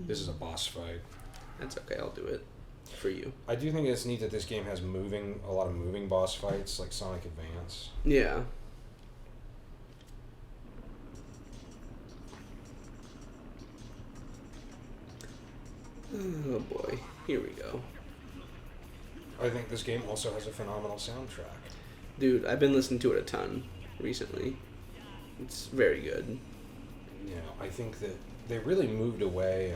This is a boss fight. That's okay. I'll do it for you. I do think it's neat that this game has a lot of moving boss fights, like Sonic Advance. Yeah. Oh boy, here we go. I think this game also has a phenomenal soundtrack. Dude, I've been listening to it a ton recently. It's very good. You know, I think that they really moved away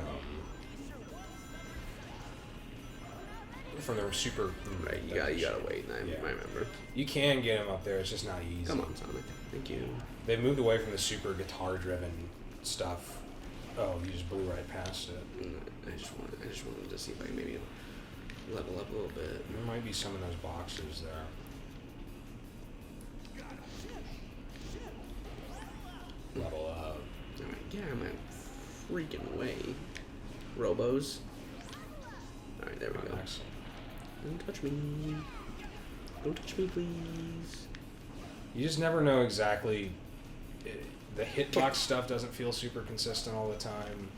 from their super... Right, you gotta wait, and I remember. You can get them up there, it's just not easy. Come on, Sonic. Thank you. They've moved away from the super guitar-driven stuff. Oh, you just blew right past it. I just wanted to see if I can maybe level up a little bit. There might be some of those boxes there. Level up. Alright, get out of my freaking way. Robos. Alright, there we go. Excellent. Don't touch me. Don't touch me, please. You just never know exactly. The hitbox stuff doesn't feel super consistent all the time.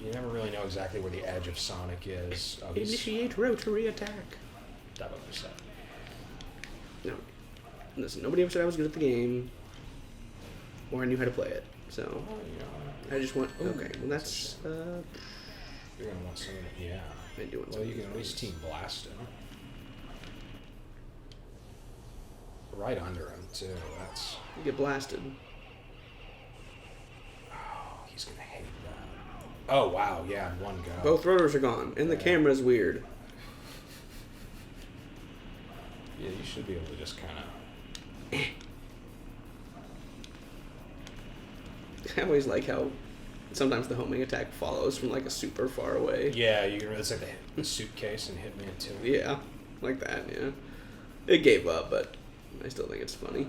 You never really know exactly where the edge of Sonic is. Initiate rotary attack. That was said. No. Listen, nobody ever said I was good at the game. Or I knew how to play it. So, Oh, yeah. I just want... Ooh, okay, well that's... You're going to want some of it. Yeah. I do want Well, some you of can at these least ones. Team Blast him. Right under him, too. That's... You get blasted. Oh, he's going to hate that. Oh, wow. Yeah, in one go. Both rotors are gone, and the camera's weird. Yeah, you should be able to just kind of... I always like how sometimes the homing attack follows from like a super far away. Yeah, you can really say the suitcase and hit me into it. Yeah, like that, yeah. It gave up, but I still think it's funny.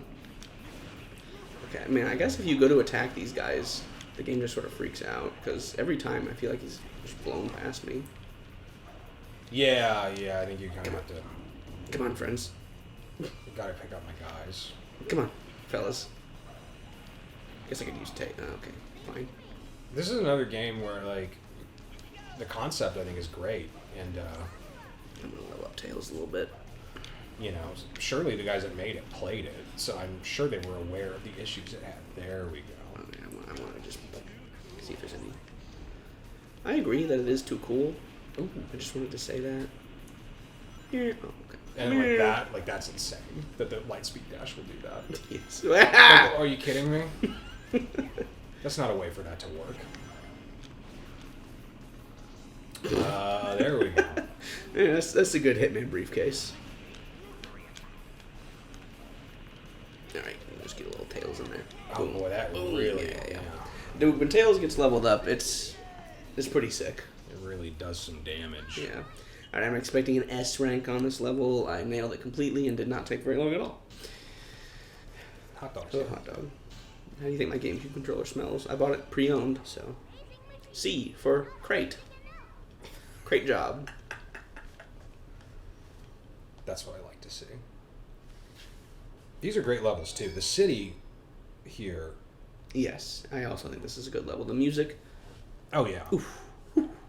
Okay, I mean, I guess if you go to attack these guys, the game just sort of freaks out, because every time I feel like he's just blown past me. Yeah, I think you kind of have to... Come on, friends. You gotta pick up my guys. Come on, fellas. Guess I could use tape. Oh, okay, fine. This is another game where, like, the concept, I think, is great. And, I'm going to level up Tails a little bit. you know, surely the guys that made it played it, so I'm sure they were aware of the issues it had. There we go. Oh, man, I want to just see if there's any... I agree that it is too cool. Ooh, I just wanted to say that. Yeah. Oh, okay. And like that's insane that the Lightspeed Dash will do that. Yes. Like, are you kidding me? That's not a way for that to work. There we go. Yeah, that's a good Hitman briefcase. Alright, just get a little Tails in there. Oh boy, that really, yeah. Dude, when Tails gets leveled up, it's pretty sick. It really does some damage. Yeah. Alright, I'm expecting an S rank on this level. I nailed it completely and did not take very long at all. Hot dogs. Oh, hot dog. How do you think my GameCube controller smells? I bought it pre-owned, so... C for crate. Crate job. That's what I like to see. These are great levels, too. The city here... Yes, I also think this is a good level. The music... Oh, yeah. Oof.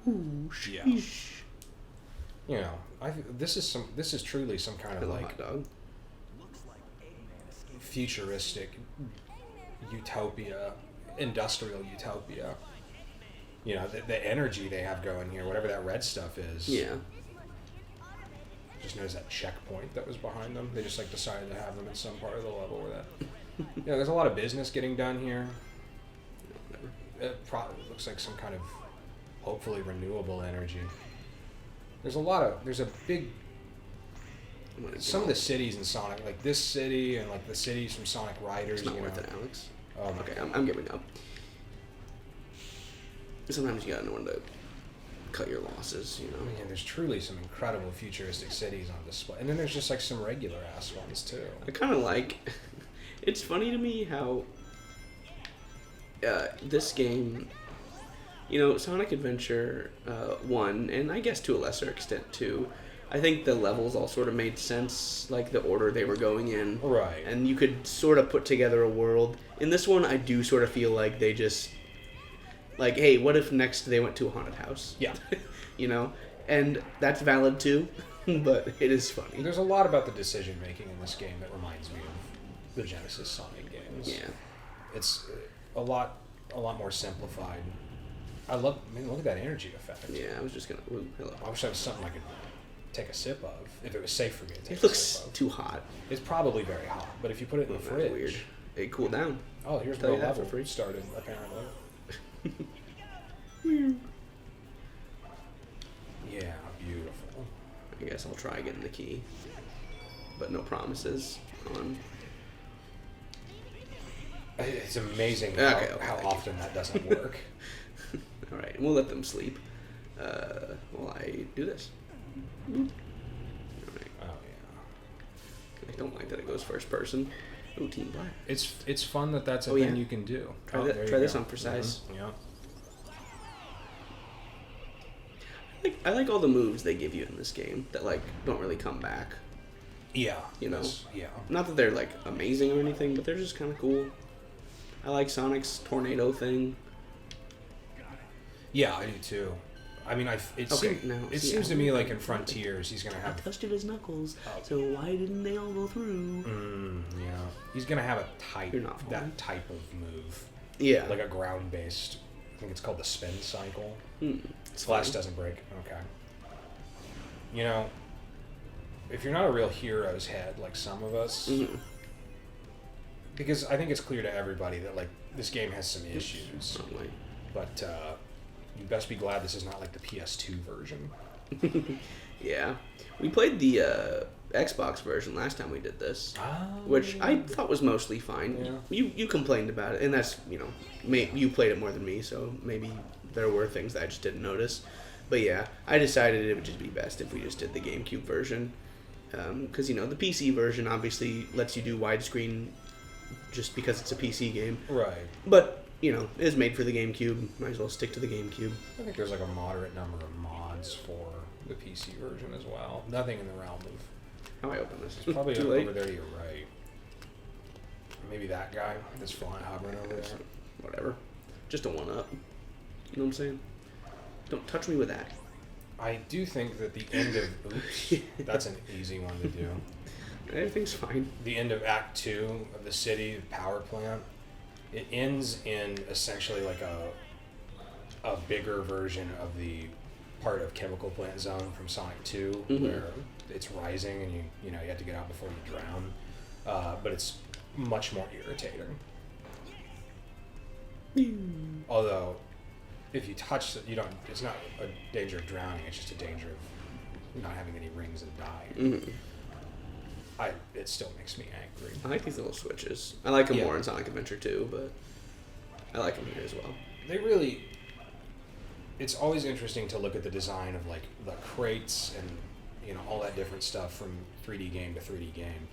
Ooh, Yeah. sheesh. You know, this is truly some kind of, I love like, hot dog. futuristic utopia, industrial utopia. You know, the energy they have going here, whatever that red stuff is. Yeah. Just notice that checkpoint that was behind them. They just like decided to have them in some part of the level where that. Yeah, there's a lot of business getting done here. It probably looks like some kind of hopefully renewable energy. There's a big. Some of the cities in Sonic, like this city and like the cities from Sonic Riders. It's not you worth know. it, Alex. Oh, my Okay, God. I'm giving up. Sometimes you gotta know when to cut your losses, you know. Yeah, there's truly some incredible futuristic cities on display, and then there's just like some regular ass ones too. I kind of like... It's funny to me how this game... You know, Sonic Adventure 1, and I guess to a lesser extent 2, I think the levels all sort of made sense, like the order they were going in. Right. And you could sort of put together a world. In this one, I do sort of feel like they just Like, hey, what if next they went to a haunted house? Yeah. You know? And that's valid too, but it is funny. There's a lot about the decision making in this game that reminds me of the Genesis Sonic games. Yeah. It's a lot more simplified. Look at that energy effect. Yeah, I was just gonna. Ooh, hello. I wish that was something I could take a sip of, if it was safe for me to take It a looks sip of. too hot. It's probably very hot, but if you put it in the That's fridge... weird. It cooled down. Oh, here's Tell where you the that level for free. started, apparently. Yeah, beautiful. I guess I'll try getting the key, but no promises on. It's amazing Okay, how thank often that doesn't work. All right, we'll let them sleep while I do this. All right. Oh yeah. I don't like that it goes first person. Ooh, Team Black. It's fun that's a Oh, thing yeah. you can do. Try Oh, that- there try you this go. on for size. Mhm, yeah. I like all the moves they give you in this game that like don't really come back. Yeah. You know? Yeah. Not that they're like amazing or anything, but they're just kind of cool. I like Sonic's tornado thing. Yeah, I do too. I mean, it seems to me like in Frontiers he's gonna I have. touched his knuckles, Oh. so why didn't they all go through? Yeah. He's gonna have a type. You're not following. That type of move, Yeah. like a ground based. I think it's called the spin cycle. It's Flash fine. doesn't break. Okay. You know, if you're not a real hero's head like some of us, Mhm. because I think it's clear to everybody that like this game has some issues, Wrong way. but you best be glad this is not like the PS2 version. Yeah. We played the Xbox version last time we did this, which I thought was mostly fine. Yeah. You complained about it, and that's, you know, you played it more than me, so maybe there were things that I just didn't notice. But yeah, I decided it would just be best if we just did the GameCube version. Because, you know, the PC version obviously lets you do widescreen just because it's a PC game. Right. But, you know, it is made for the GameCube. Might as well stick to the GameCube. I think there's like a moderate number of mods for the PC version as well. Nothing in the realm of. How do I open this? It's probably Too over late. there to your right. Maybe that guy that's flying, hovering over there. Whatever. Just a one-up. You know what I'm saying? Don't touch me with that. I do think that the end of oops, that's an easy one to do. Everything's fine. The end of Act 2 of the city, the power plant, it ends in essentially like a bigger version of the part of Chemical Plant Zone from Sonic 2, Mhm. where it's rising and you know you have to get out before you drown. But it's much more irritating. Although, if you touch it, you don't. It's not a danger of drowning. It's just a danger of not having any rings and dying. Mhm. It still makes me angry. I like these little switches. I like them Yeah. more in Sonic Adventure 2, but I like them here as well. They really. It's always interesting to look at the design of like the crates and you know all that different stuff from 3D game to 3D game.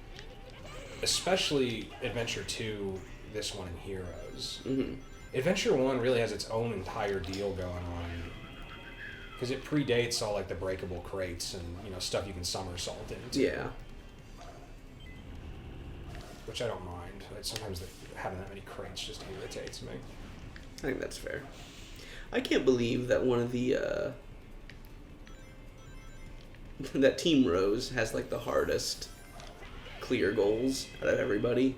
Especially Adventure 2, this one and Heroes. Mm-hmm. Adventure 1 really has its own entire deal going on because it predates all like the breakable crates and you know stuff you can somersault into. Yeah. Which I don't mind. Sometimes having that many crates just irritates me. I think that's fair. I can't believe that one of the that Team Rose has like the hardest clear goals out of everybody.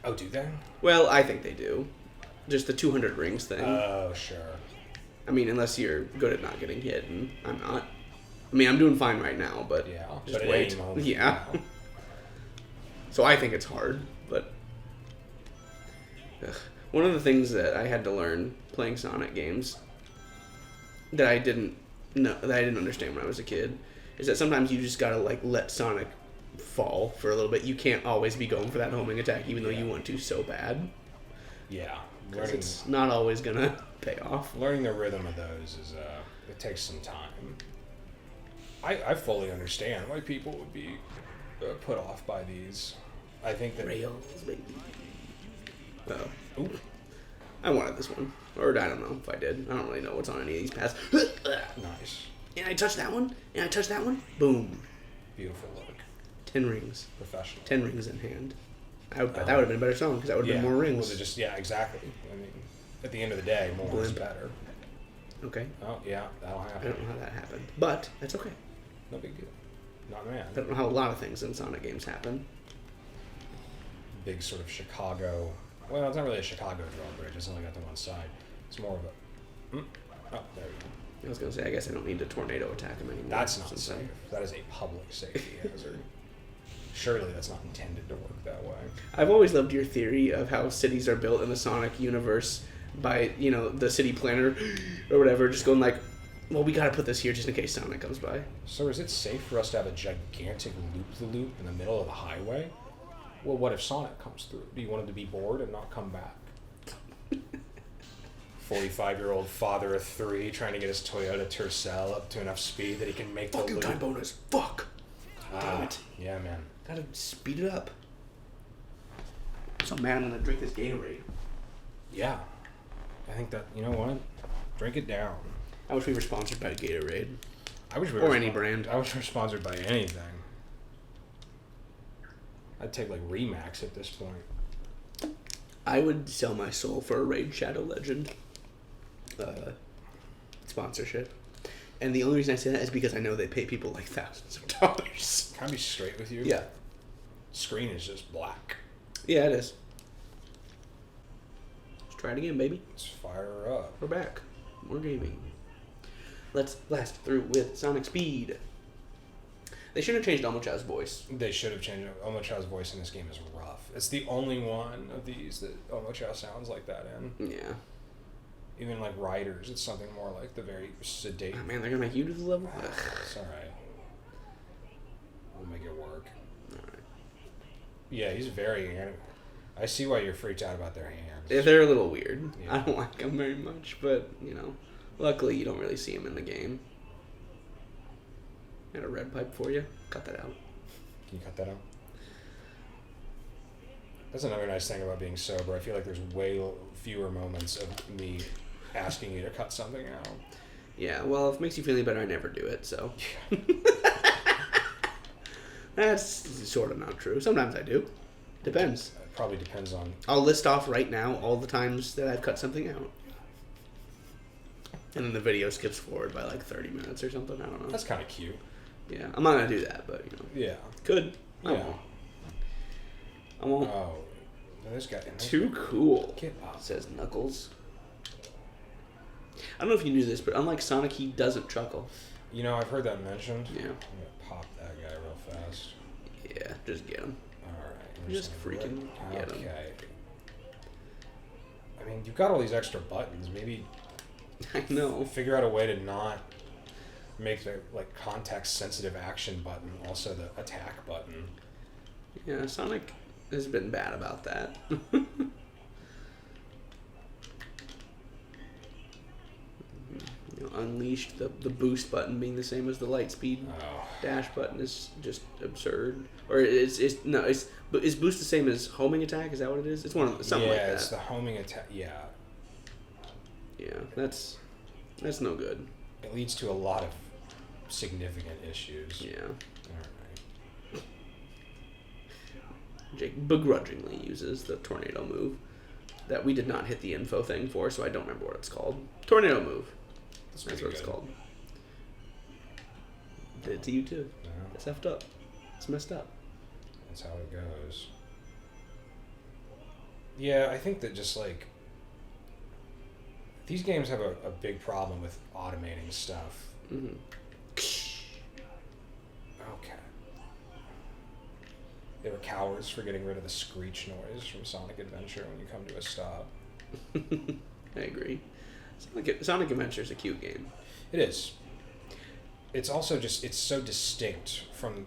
Oh, do they? Well, I think they do. Just the 200 rings thing. Oh, sure. I mean, unless you're good at not getting hit, and I'm not. I mean, I'm doing fine right now, but Yeah. just but wait. at any moment, Yeah. you know. So I think it's hard, but one of the things that I had to learn playing Sonic games that I didn't understand when I was a kid is that sometimes you just gotta like let Sonic fall for a little bit. You can't always be going for that homing attack, even though you want to so bad. Yeah. 'Cause it's not always gonna pay off. Learning the rhythm of those is it takes some time. I fully understand why people would be put off by these. I think that Rails, baby. Oh, Ooh. I wanted this one, or I don't know if I did. I don't really know what's on any of these paths. nice, And I touched that one, and I touched that one. Boom. beautiful look, 10 rings. professional. 10 rings in hand. That would have been a better song because that would have been more rings. Was it just exactly? I mean, at the end of the day, more is better. Okay. Oh, yeah, that'll I happen. don't know how that happened, but that's okay. No big deal. Not man. I don't know how a lot of things in Sonic games happen. Big sort of Chicago. Well, it's not really a Chicago drawbridge. It's only got the one side. It's more of a. Oh, there we go. I was gonna say, I guess I don't need to tornado attack him anymore. That's not safe. That is a public safety hazard. Surely that's not intended to work that way. I've always loved your theory of how cities are built in the Sonic universe by, you know, the city planner or whatever, just going like, well, we gotta put this here just in case Sonic comes by. So is it safe for us to have a gigantic loop-the-loop in the middle of the highway? Well, what if Sonic comes through? Do you want him to be bored and not come back? 45-year-old father of 3 trying to get his Toyota Tercel up to enough speed that he can make Fuck the you, loop. time bonus. Fuck. Damn it. Yeah, man. Gotta speed it up. So man, I'm gonna drink this Gatorade. Yeah. I think that, you know what? Drink it down. I wish we were sponsored by Gatorade. I wish we Or were any brand. I wish we were sponsored by anything. I'd take like Remax at this point. I would sell my soul for a Raid Shadow Legend sponsorship. And the only reason I say that is because I know they pay people like thousands of dollars. Can I be straight with you? Yeah. Screen is just black. Yeah, it is. Let's try it again, baby. Let's fire her up. We're back. More gaming. Let's blast through with Sonic Speed. They should have changed Omocha's voice. They should have changed it. Omocha's voice in this game is rough. It's the only one of these that Omocha sounds like that in. Yeah. Even like Riders, it's something more like the very sedate. Oh, man, they're gonna make you do the level? Ugh. It's alright. We'll make it work. Alright. Yeah, he's very. I see why you're freaked out about their hands. Yeah, they're a little weird. Yeah. I don't like them very much, but, you know, luckily you don't really see them in the game. Got a red pipe for you. Cut that out. Can you cut that out? That's another nice thing about being sober. I feel like there's way fewer moments of me asking you to cut something out. Yeah, well, if it makes you feel any better, I never do it, so. That's sort of not true. Sometimes I do. Depends. It probably depends on. I'll list off right now all the times that I've cut something out. And then the video skips forward by like 30 minutes or something. I don't know. That's kind of cute. Yeah, I'm not going to do that, but, you know. Yeah. Could. I Yeah. won't. I won't. Oh, this guy. Too cool, Get up. says Knuckles. I don't know if you knew this, but unlike Sonic, he doesn't chuckle. You know, I've heard that mentioned. Yeah. I'm gonna pop that guy real fast. Yeah, just get him. All right. I'm Just gonna freaking get 'em. Okay. I mean, you've got all these extra buttons. Maybe I know. figure out a way to not make the like context-sensitive action button also the attack button. Yeah, Sonic has been bad about that. You know, Unleashed, the boost button being the same as the light speed Oh. dash button is just absurd. Or is boost the same as homing attack? Is that what it is? It's one of the, something like that. Yeah, it's the homing attack. Yeah. Yeah, that's no good. It leads to a lot of significant issues. Yeah. All right. Jake begrudgingly uses the tornado move that we did not hit the info thing for, so I don't remember what it's called. Tornado move. That's pretty what it's good. called. Did it to you too. No, It's effed up. It's messed up. that's how it goes. Yeah, I think that just like these games have a big problem with automating stuff. Mm-hmm. Okay. They were cowards for getting rid of the screech noise from Sonic Adventure when you come to a stop. I agree. Sonic Adventure is a cute game. It is. It's also just, it's so distinct from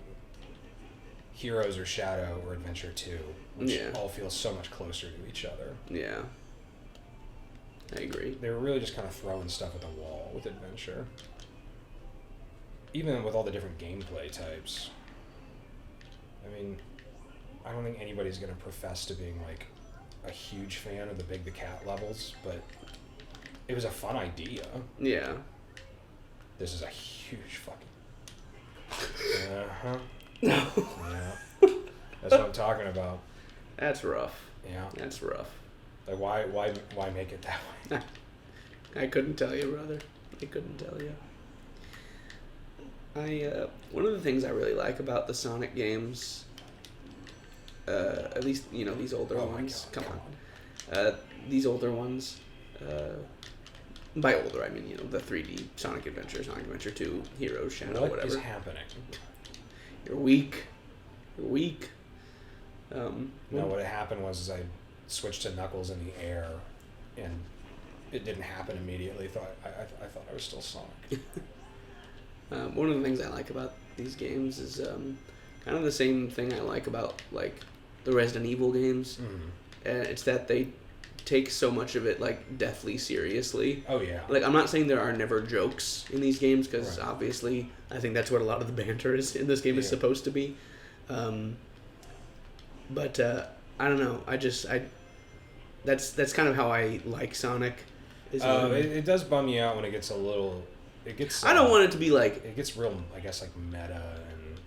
Heroes or Shadow or Adventure 2, which Yeah. all feel so much closer to each other. Yeah. I agree. They were really just kind of throwing stuff at the wall with Adventure. Even with all the different gameplay types. I mean, I don't think anybody's going to profess to being like a huge fan of the Big the Cat levels, but it was a fun idea. Yeah. This is a huge fucking... Uh-huh. No. Yeah. That's what I'm talking about. That's rough. Yeah. That's rough. Like, why make it that way? I couldn't tell you, brother. I couldn't tell you. One of the things I really like about the Sonic games, at least these older ones. God, come on. These older ones. By older, I mean the 3D Sonic Adventure, Sonic Adventure 2, Heroes, Shadow, whatever. What is happening? You're weak. You're weak. No, what had happened was I switched to Knuckles in the air, and it didn't happen immediately. I thought I was still Sonic. One of the things I like about these games is kind of the same thing I like about like the Resident Evil games. And it's that they take so much of it like deathly seriously. Oh yeah. Like I'm not saying there are never jokes in these games because Right. obviously I think that's what a lot of the banter is in this game is supposed to be. But I don't know. That's kind of how I like Sonic. It does bum you out when it gets a little. It gets. I don't want it to be like. It gets real, I guess, like meta and.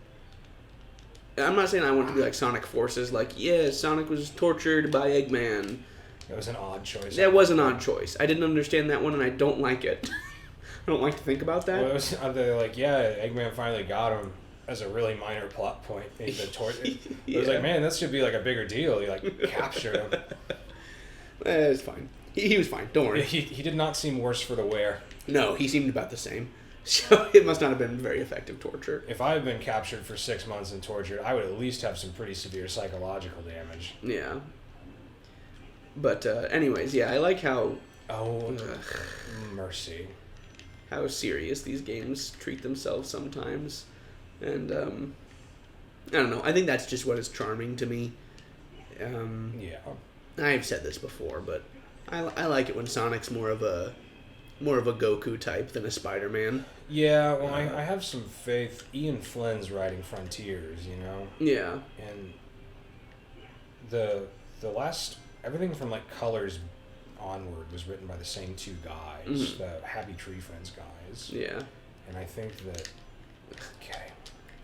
I'm not saying I want it to be like Sonic Forces. Like, yeah, Sonic was tortured by Eggman. That was an odd choice. That was an odd choice. I didn't understand that one, and I don't like it. I don't like to think about that. Well, they're like, yeah, Eggman finally got him as a really minor plot point. The I was like, man, this should be like a bigger deal. You like captured him. It's fine. He was fine. Don't worry. He did not seem worse for the wear. No, he seemed about the same. So it must not have been very effective torture. If I had been captured for 6 months and tortured, I would at least have some pretty severe psychological damage. Yeah. But anyways, yeah, I like how Oh, mercy. how serious these games treat themselves sometimes. And I don't know. I think that's just what is charming to me. Yeah. I've said this before, but I like it when Sonic's more of a Goku type than a Spider-Man. Yeah, well, I have some faith. Ian Flynn's writing Frontiers, Yeah. And the last everything from like Colors onward was written by the same two guys, the Happy Tree Friends guys. Yeah. And I think that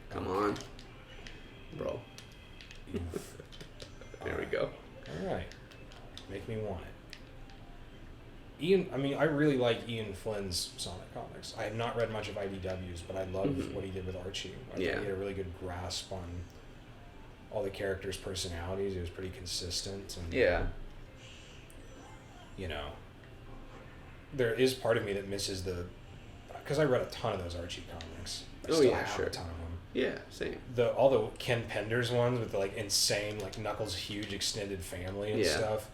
Come on, bro. There we go. All right, make me want it. I really like Ian Flynn's Sonic comics. I have not read much of IDW's, but I love what he did with Archie. I think he had a really good grasp on all the characters' personalities. It was pretty consistent. And, there is part of me that misses because I read a ton of those Archie comics. I still have a ton of them. Yeah, same. All the Ken Penders ones with the like insane like Knuckles' huge extended family and stuff.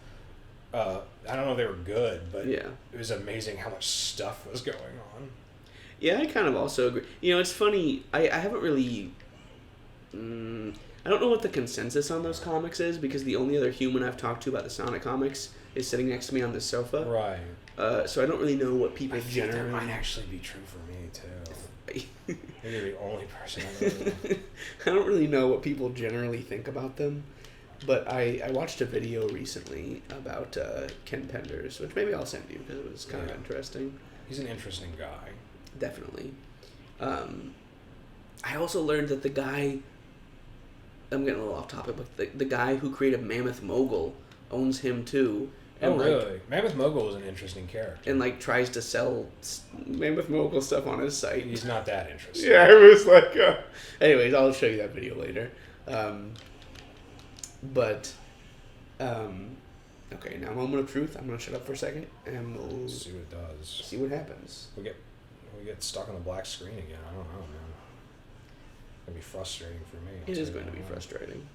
I don't know if they were good, but it was amazing how much stuff was going on. Yeah, I kind of also agree. It's funny. I haven't really. I don't know what the consensus on those comics is because the only other human I've talked to about the Sonic comics is sitting next to me on the sofa. Right. So I don't really know what people generally. That might actually be true for me too. You're the only person I know. I don't really know what people generally think about them. But I watched a video recently about Ken Penders, which maybe I'll send you because it was kind of interesting. He's an interesting guy. Definitely. I also learned that the guy, I'm getting a little off topic, but the guy who created Mammoth Mogul owns him too. And really? Mammoth Mogul is an interesting character. And tries to sell Mammoth Mogul stuff on his site. He's not that interesting. Yeah, it was like... Anyways, I'll show you that video later. Okay, now moment of truth. I'm gonna shut up for a second, and we'll see what it does. See what happens. We get stuck on the black screen again. I don't know, man. It's gonna be frustrating for me. It is going to be frustrating.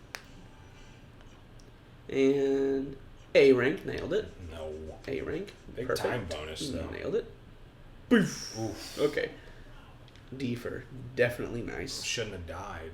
And A rank, nailed it. No. A rank, big perfect. time bonus though. Nailed it. Boof. Okay. D for definitely nice. Shouldn't have died.